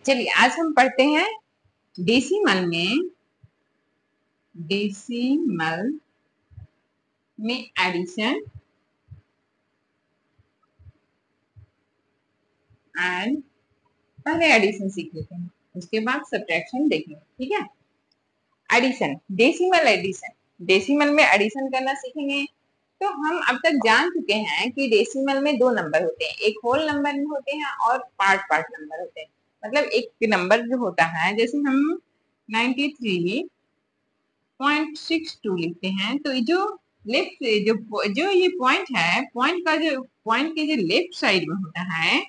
चलिए आज हम पढ़ते हैं डेसिमल में एडिशन एंड पहले एडिशन सीख लेते हैं, उसके बाद सब्ट्रैक्शन देखेंगे। ठीक है, एडिशन, डेसिमल में एडिशन करना सीखेंगे। तो हम अब तक जान चुके हैं कि डेसिमल में दो नंबर होते हैं, एक होल नंबर होते हैं और पार्ट नंबर होते हैं। मतलब एक नंबर जो होता है, जैसे हम 93.62 लिखते हैं, तो जो लेफ्ट जो ये पॉइंट है, पॉइंट के जो लेफ्ट साइड में होता है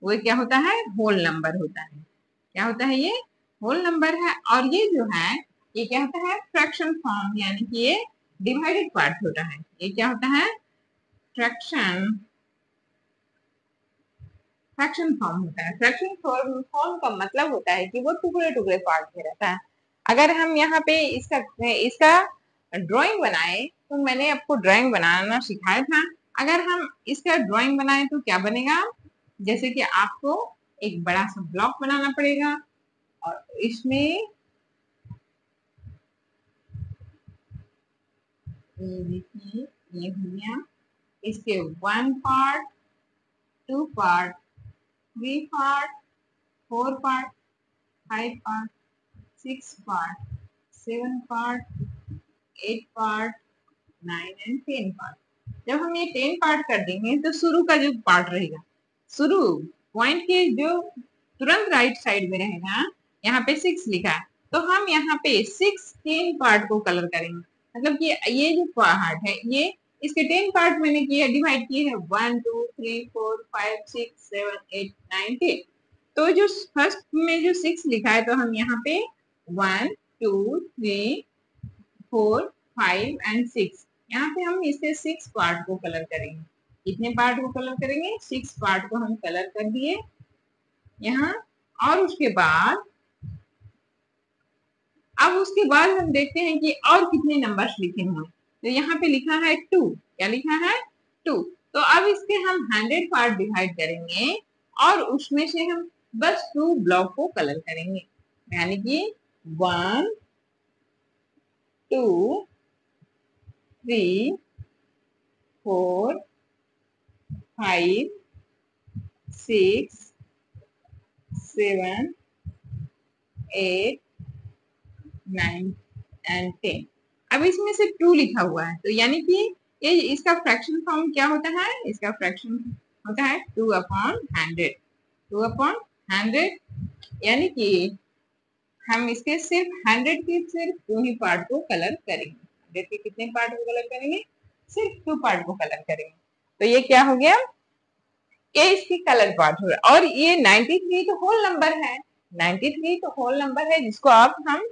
वो क्या होता है, होल नंबर होता है। क्या होता है, ये होल नंबर है। और ये जो है ये क्या होता है, फ्रैक्शन फॉर्म, यानी कि ये डिवाइडेड पार्ट होता है। ये क्या होता है, फ्रैक्शन फॉर्म होता है। फ्रैक्शन फॉर्म का मतलब होता है कि वो टुकड़े टुकड़े पार्ट में रहता है। अगर हम यहाँ पे इसका ड्राइंग बनाए, तो मैंने आपको ड्राइंग बनाना सिखाया था। अगर हम इसका ड्राइंग बनाए तो क्या बनेगा, जैसे कि आपको एक बड़ा सा ब्लॉक बनाना पड़ेगा और इसमें ये हो गया, इसके 1 part, 2 part, 3 part, 4 part, 5 part, 6 part, 7 part, 8 part, 9 and 10 part. जब हम ये 10 पार्ट कर देंगे तो शुरू का जो पार्ट रहेगा, शुरू पॉइंट के जो तुरंत राइट साइड में रहेगा, यहाँ पे 6 लिखा है, तो हम यहाँ पे 10 पार्ट को कलर करेंगे। मतलब कि ये जो पार्ट है, ये इसके 10 पार्ट मैंने किया, डिवाइड किए हैं 1 2 3 4 5 6 7 8 9 10। तो जो फर्स्ट में जो 6 लिखा है, तो हम यहाँ पे 1 2 3 4 5 एंड 6, यहाँ पे हम इसे 6 पार्ट को कलर करेंगे। कितने पार्ट को कलर करेंगे, 6 पार्ट को हम कलर कर दिए यहाँ। और उसके बाद हम देखते हैं कि और कितने नंबर्स लिखे हुए। तो यहाँ पे लिखा है 2, क्या लिखा है 2। तो अब इसके हम 100 पार्ट डिवाइड करेंगे और उसमें से हम बस 2 ब्लॉक को कलर करेंगे, यानी कि 1 2 3 4 5 6 7 8 9 एंड 10। अब इसमें से 2 लिखा हुआ है, तो यानी कि ये इसका फ्रैक्शन फॉर्म क्या होता है, इसका फ्रैक्शन होता है 2/100। 2/100 यानी कि हम इसके सिर्फ 100 के सिर्फ 2 ही पार्ट को कलर करेंगे। 100 के कितने पार्ट को कलर करेंगे, सिर्फ 2 पार्ट को कलर करेंगे। तो ये क्या हो गया, ये इसकी कलर पार्ट हो गया। और ये 93 तो होल नंबर है, 93 तो होल नंबर है, जिसको आप हम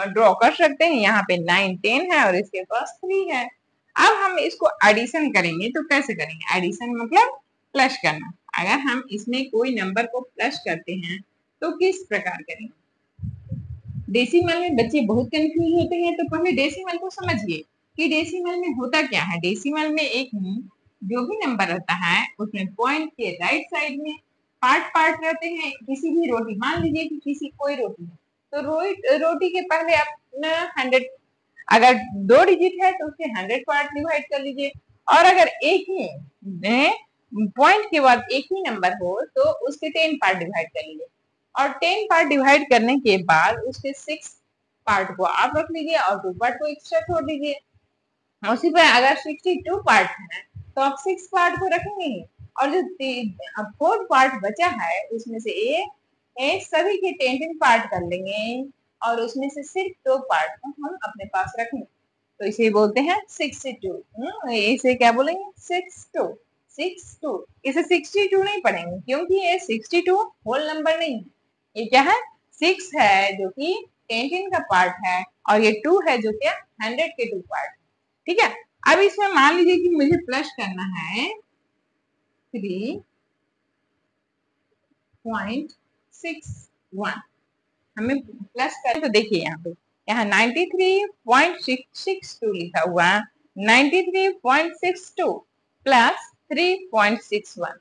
ड्रॉ कर सकते हैं। यहाँ पे 9 10 है और इसके पास 3 है। अब हम इसको एडिशन करेंगे, तो कैसे करेंगे, एडिशन मतलब प्लस करना। अगर हम इसमें कोई नंबर को प्लस करते हैं तो किस प्रकार करेंगे। डेसिमल में बच्चे बहुत कंफ्यूज होते हैं, तो पहले डेसिमल को समझिए कि डेसिमल में होता क्या है। डेसिमल में एक जो भी नंबर रहता है, उसमें पॉइंट के राइट साइड में पार्ट रहते हैं। किसी भी रोटी, मान लीजिए कि किसी कोई रोटी है, तो रोटी के पहले अपना 100, अगर 2 डिजिट है तो उसके 100 पार्ट डिवाइड कर लीजिए। और अगर एक ही पॉइंट के बाद एक ही नंबर हो तो उसके 10 पार्ट डिवाइड कर लीजिए। और 10 पार्ट डिवाइड करने के बाद उसके 6 पार्ट को आप रख लीजिए और 2 पार्ट को एक्स्ट्रा छोड़ दीजिए। उसी पर अगर 62 पार्ट है तो आप 6 पार्ट को रखेंगे ही, और जो 4 पार्ट बचा है उसमें से सभी के 10 पार्ट कर लेंगे और उसमें से सिर्फ 2 पार्ट को हम अपने पास रखेंगे। तो इसे बोलते हैं 62। इसे क्या बोलेंगे, 62। इसे 62 नहीं पढ़ेंगे, क्योंकि ये 62 होल नंबर नहीं है। ये क्या है, 6 है जो कि 10 का पार्ट है, और ये 2 है जो क्या 100 के 2 पार्ट। ठीक है, अब इसमें मान लीजिए कि मुझे प्लस करना है 3.61, हमें प्लस करें तो देखिए यहाँ 93.662 लिखा हुआ, 93.62 प्लस 3.61।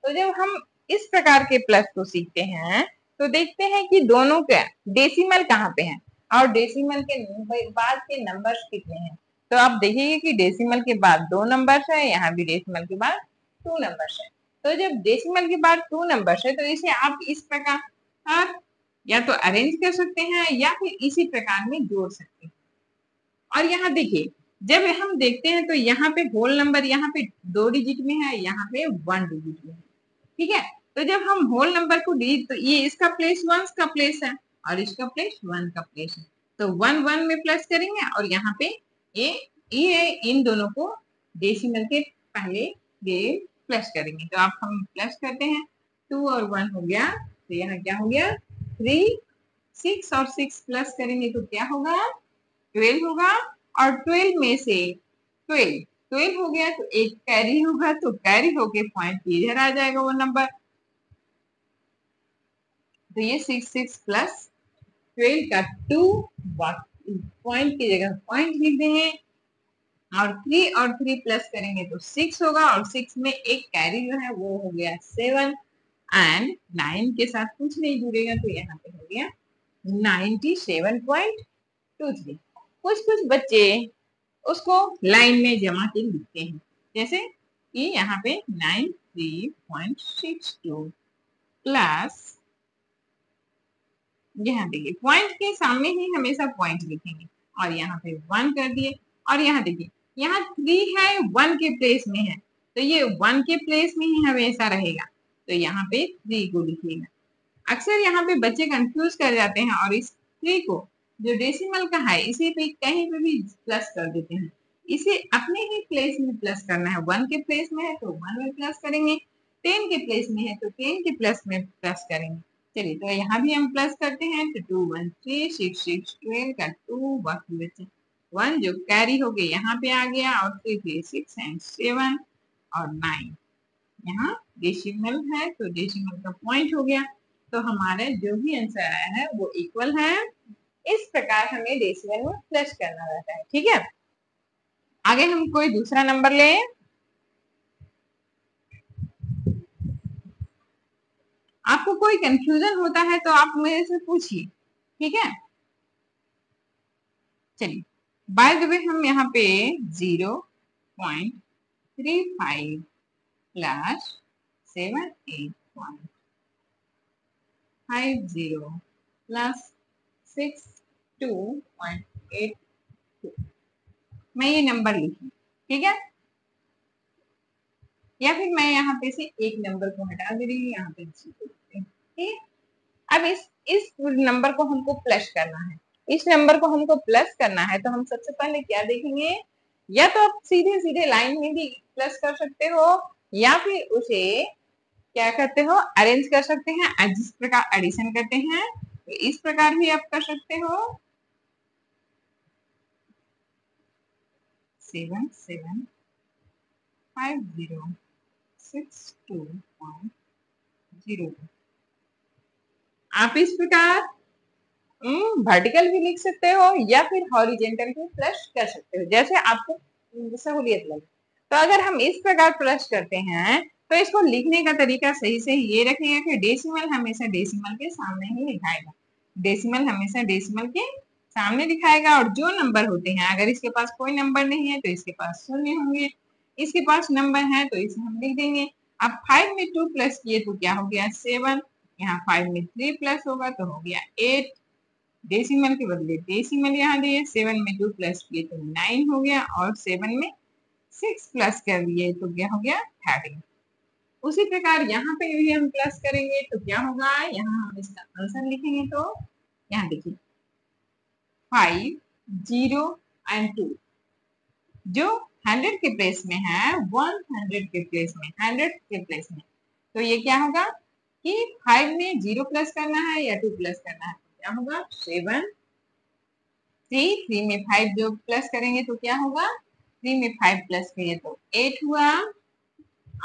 तो जब हम इस प्रकार के प्लस को सीखते हैं तो देखते हैं कि दोनों का डेसिमल कहाँ पे है और डेसिमल के बाद के नंबर्स कितने हैं। तो आप देखिए कि डेसिमल के बाद 2 नंबर्स है, यहाँ भी डेसिमल के बाद 2 नंबर्स है। तो जब डेसिमल के बाद 2 नंबर्स है तो इसे आप इस प्रकार या तो अरेंज कर सकते हैं या फिर इसी प्रकार में जोड़ सकते हैं। और यहाँ देखिए जब हम देखते हैं तो यहाँ पे होल नंबर यहाँ पे 2 डिजिट में है, यहाँ पे 1 डिजिट में है। ठीक है, तो जब हम होल नंबर को डी तो ये इसका प्लेस 1 का प्लेस है और इसका प्लेस 1 का प्लेस है, तो 1 1 में प्लस करेंगे और यहाँ पे ये इन दोनों को डेसिमल के पहले ये प्लस करेंगे। तो आप हम प्लस करते हैं 2 और 1 हो गया, तो यहाँ क्या हो गया 3, 6 और 6 प्लस करेंगे तो क्या होगा 12 होगा और 12 में से 12 हो गया तो एक कैरी होगा, तो कैरी होके पॉइंट इधर आ जाएगा वो नंबर। तो ये 6 प्लस 12 का 2 पॉइंट की जगह पॉइंट लिख देंगे और 3 प्लस करेंगे तो 6 होगा और 6 में एक कैरी जो है वो हो गया 7 एंड 9 के साथ कुछ नहीं जुड़ेगा तो यहाँ पे हो गया 97.23। कुछ कुछ बच्चे उसको लाइन में जमा के लिखते हैं, जैसे कि यहाँ पे 93.62 प्लस, यहाँ देखिए पॉइंट के सामने ही हमेशा पॉइंट लिखेंगे और यहाँ पे 1 कर दिए और यहाँ देखिए यहाँ 3 है 1 के प्लेस में है तो ये 1 के प्लेस में ही हमेशा रहेगा, तो यहाँ पे 3 को लिखिएगा। अक्सर यहाँ पे बच्चे कंफ्यूज कर जाते हैं और इस 3 को जो डेसिमल का है इसी पे कहीं पे भी प्लस कर देते हैं। इसे अपने ही प्लेस में प्लस करना है, 1 के प्लेस में है तो 1 में प्लस करेंगे, 10 के प्लेस में है तो 10 के प्लेस में प्लस करेंगे। चलिए तो यहाँ भी हम प्लस करते हैं तो 2 1 3 6 6 12 का 2 बाकी बचे 1 जो कैरी हो गया यहाँ पे आ गया और 3 3 6 एंड 7 और 9 यहाँ डेसिमल है तो डेसिमल का पॉइंट हो गया, तो हमारा जो भी आंसर आया है वो इक्वल है। इस प्रकार हमें डेसिमल में प्लस करना रहता है। ठीक है, आगे हम कोई दूसरा नंबर ले, आपको कोई कंफ्यूजन होता है तो आप मेरे से पूछिए। ठीक है, चलिए बाय द वे हम यहाँ पे 0.35 प्लस 78.50 प्लस 62.82 मैं ये नंबर लिखी। ठीक है, या फिर मैं यहाँ पे से एक नंबर को हटा दे रही हूँ, यहाँ पे ठीक है। अब इस नंबर को हमको प्लस करना है, इस नंबर को हमको प्लस करना है तो हम सबसे पहले क्या देखेंगे, या तो आप सीधे सीधे लाइन में भी प्लस कर सकते हो या फिर उसे क्या करते हो अरेंज कर सकते हैं, जिस प्रकार एडिशन करते हैं तो इस प्रकार भी आप कर सकते हो 775062.02। आप इस प्रकार वर्टिकल भी लिख सकते हो या फिर हॉरिजेंटल भी प्लस कर सकते हो, जैसे आपको सहूलियत लगे। तो अगर हम इस प्रकार प्लस करते हैं तो इसको लिखने का तरीका सही से ये रखेगा कि डेसिमल हमेशा डेसिमल के सामने ही लिखाएगा, डेसिमल हमेशा डेसिमल के सामने दिखाएगा और जो नंबर होते हैं अगर इसके पास कोई नंबर नहीं है तो इसके पास शून्य होंगे, इसके पास नंबर है तो इसे हम लिख देंगे। अब 5 में 2 प्लस किए तो क्या हो गया 7, यहाँ 5 में 3 प्लस होगा तो हो गया 8, डेसिमल के बदले डेसिमल यहाँ दिए, 7 में 2 प्लस किए तो 9 हो गया और 7 में 6 प्लस कर दिए तो क्या हो गया 13। उसी प्रकार यहाँ पे भी हम प्लस करेंगे तो क्या होगा, यहाँ हम इसका आंसर लिखेंगे तो यहाँ देखिए 5 0 एंड 2 जो 100 के प्लेस में है 100 के प्लेस में 100 के प्लेस में, तो ये क्या होगा कि 5 में 0 प्लस करना है या 2 प्लस करना है तो क्या होगा 7, 3 में 5 जो प्लस करेंगे तो क्या होगा 3 में 5 प्लस करिए तो 8 हुआ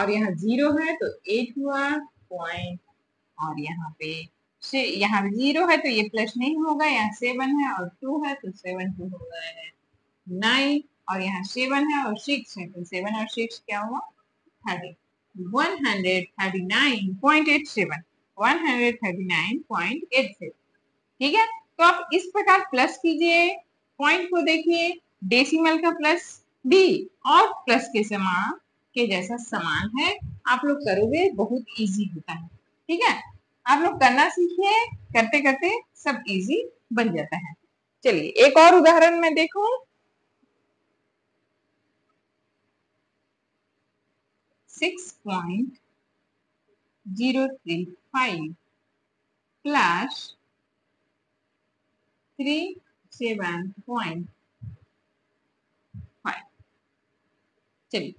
और यहाँ 0 है तो 8 हुआ पॉइंट, और यहाँ पे यहाँ 0 है तो ये प्लस नहीं होगा, यहाँ 7 है और 2 है तो 7 2 हो गया है 9 और यहाँ 7 है और 6 है तो 7 और 6 क्या हुआ 30। 139.87, 139.87। ठीक है, तो आप इस प्रकार प्लस कीजिए, पॉइंट को देखिए, डेसिमल का प्लस डी और प्लस के समान के जैसा समान है, आप लोग करोगे बहुत इजी होता है। ठीक है, आप लोग करना सीखिए, करते करते सब इजी बन जाता है। चलिए एक और उदाहरण में देखो, 6.035 प्लस 37.5। चलिए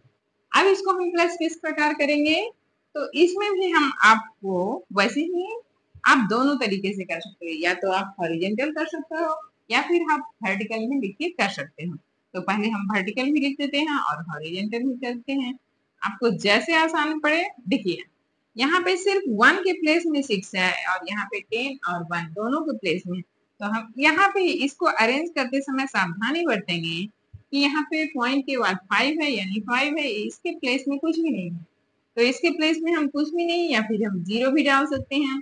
अब इसको हम प्लस किस प्रकार करेंगे, तो इसमें भी हम आपको वैसे ही आप दोनों तरीके से कर सकते हो, या तो आप हॉरिजॉन्टल कर सकते हो या फिर आप वर्टिकल में लिख के कर सकते हो। तो पहले हम वर्टिकल भी लिख देते हैं और हॉरिजॉन्टल भी करते हैं, आपको जैसे आसान पड़े। देखिए यहाँ पे सिर्फ 1 के प्लेस में 6 है और यहाँ पे 10 और 1 दोनों के प्लेस में, तो हम यहाँ पे इसको अरेंज करते समय सावधानी बरतेंगे कि यहाँ पे पॉइंट के बाद 5 है, यानी 5 है, इसके प्लेस में कुछ भी नहीं है, तो इसके प्लेस में हम कुछ भी नहीं या फिर हम 0 भी डाल सकते हैं।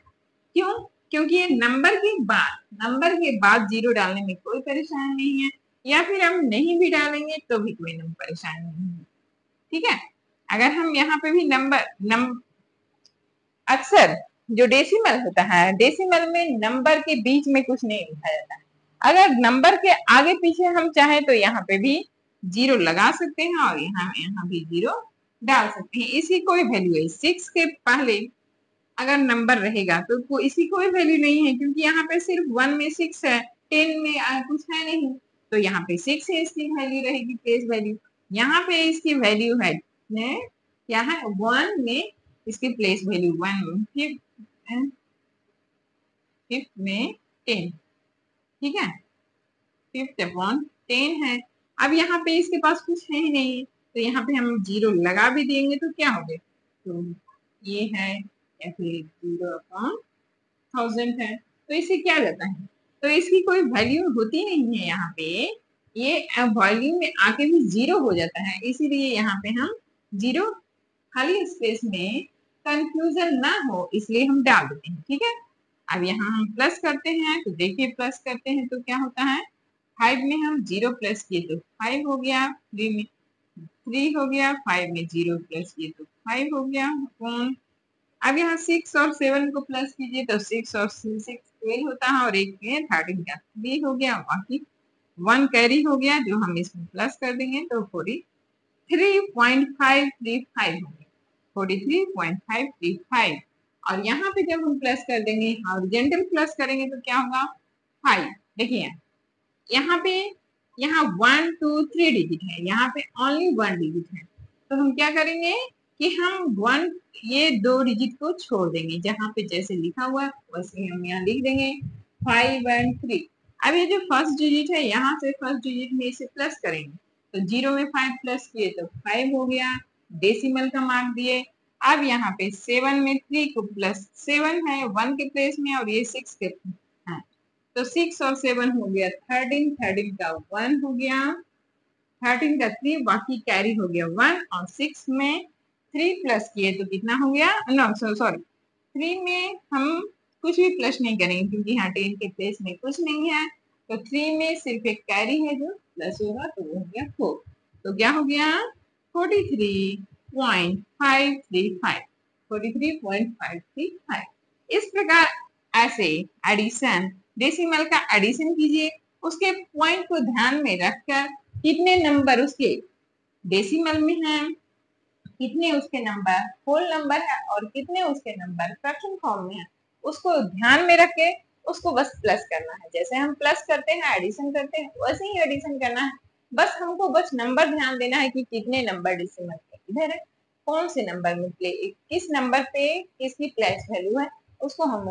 क्यों? क्योंकि ये नंबर के बाद 0 डालने में कोई परेशानी नहीं है, या फिर हम नहीं भी डालेंगे तो भी कोई परेशानी नहीं है। ठीक है, अगर हम यहाँ पे भी अक्सर जो डेसिमल होता है, डेसिमल में नंबर के बीच में कुछ नहीं लिखा जाता है। अगर नंबर के आगे पीछे हम चाहें तो यहाँ पे भी 0 लगा सकते हैं और यहाँ भी 0 डाल सकते हैं, इसकी कोई वैल्यू है। 6 के पहले अगर नंबर रहेगा तो इसकी कोई वैल्यू नहीं है, क्योंकि यहाँ पे सिर्फ 1 में 6 है, 10 में कुछ है नहीं, तो यहाँ पे 6 है, इसकी वैल्यू रहेगी प्लेस वैल्यू। यहाँ पे इसकी वैल्यू है क्या है, 1 में इसकी प्लेस वैल्यू 1, फिफ्थ में 10। ठीक है, 5/10 है। अब यहाँ पे इसके पास कुछ है ही नहीं, तो यहाँ पे हम 0 लगा भी देंगे तो क्या हो गया, तो ये है, या फिर 0/1000 है, तो इसे क्या जाता है, तो इसकी कोई वैल्यू होती नहीं है यहाँ पे, ये वॉल्यूम में आके भी 0 हो जाता है, इसीलिए यहाँ पे हम 0 खाली स्पेस में कंफ्यूजन ना हो इसलिए हम डाल देते हैं। ठीक है, अब यहाँ हम प्लस करते हैं, तो देखिए प्लस करते हैं तो क्या होता है, 5 में हम 0 प्लस किए तो 5 हो गया, 3 में 3 हो गया, 5 में 0 प्लस किए तो 5 हो गया। अब यहाँ 6 और 7 को प्लस कीजिए तो 6 और 6 12 होता है, और एक 13 का 3 हो गया, बाकी 1 कैरी हो गया जो हम इसमें प्लस कर देंगे तो 43.535 हो गया, 43.535। और यहाँ पे जब हम प्लस कर देंगे, हॉरिजॉन्टल प्लस करेंगे तो क्या होगा, 5। देखिए यहाँ पे 1 2 3 डिजिट है, यहाँ पे ओनली 1 डिजिट है, तो हम क्या करेंगे कि हम 1 ये 2 डिजिट को छोड़ देंगे, जहाँ पे जैसे लिखा हुआ है वैसे हम यहाँ लिख देंगे 5 और 3। अब ये जो फर्स्ट डिजिट है, यहाँ से फर्स्ट डिजिट में इसे प्लस करेंगे, तो 0 में 5 प्लस किए तो 5 हो गया, डेसिमल का मार्क दिए। अब यहाँ पे 7 में 3 को प्लस 7 है 1 के प्लेस में, और ये 6 के है, तो 6 और 7 हो गया 13, 13 का 1 हो गया, 13 का 3, बाकी कैरी हो गया 1, और 6 में 3 प्लस किए तो कितना हो गया, नो सॉरी 3 में हम कुछ भी प्लस नहीं करेंगे क्योंकि यहाँ 10 के प्लेस में कुछ नहीं है, तो 3 में सिर्फ एक कैरी है जो प्लस होगा, तो वो हो गया 4, तो क्या हो गया 43.535, 43.535। इस प्रकार ऐसे एडिशन, डेसिमल का एडिशन कीजिए, उसके पॉइंट को ध्यान में रखकर कितने नंबर उसके डेसिमल में हैं, कितने उसके नंबर होल नंबर है और कितने उसके नंबर फ्रैक्शन फॉर्म में है, उसको ध्यान में रख के उसको बस प्लस करना है। जैसे हम प्लस करते हैं, एडिशन करते हैं, वैसे ही एडिशन करना है। बस हमको बस नंबर ध्यान देना है कि कितने नंबर डेसिमल में इधर है, कौन से नंबर में किस नंबर पे किसकी प्लेस वैल्यू है, उसको हम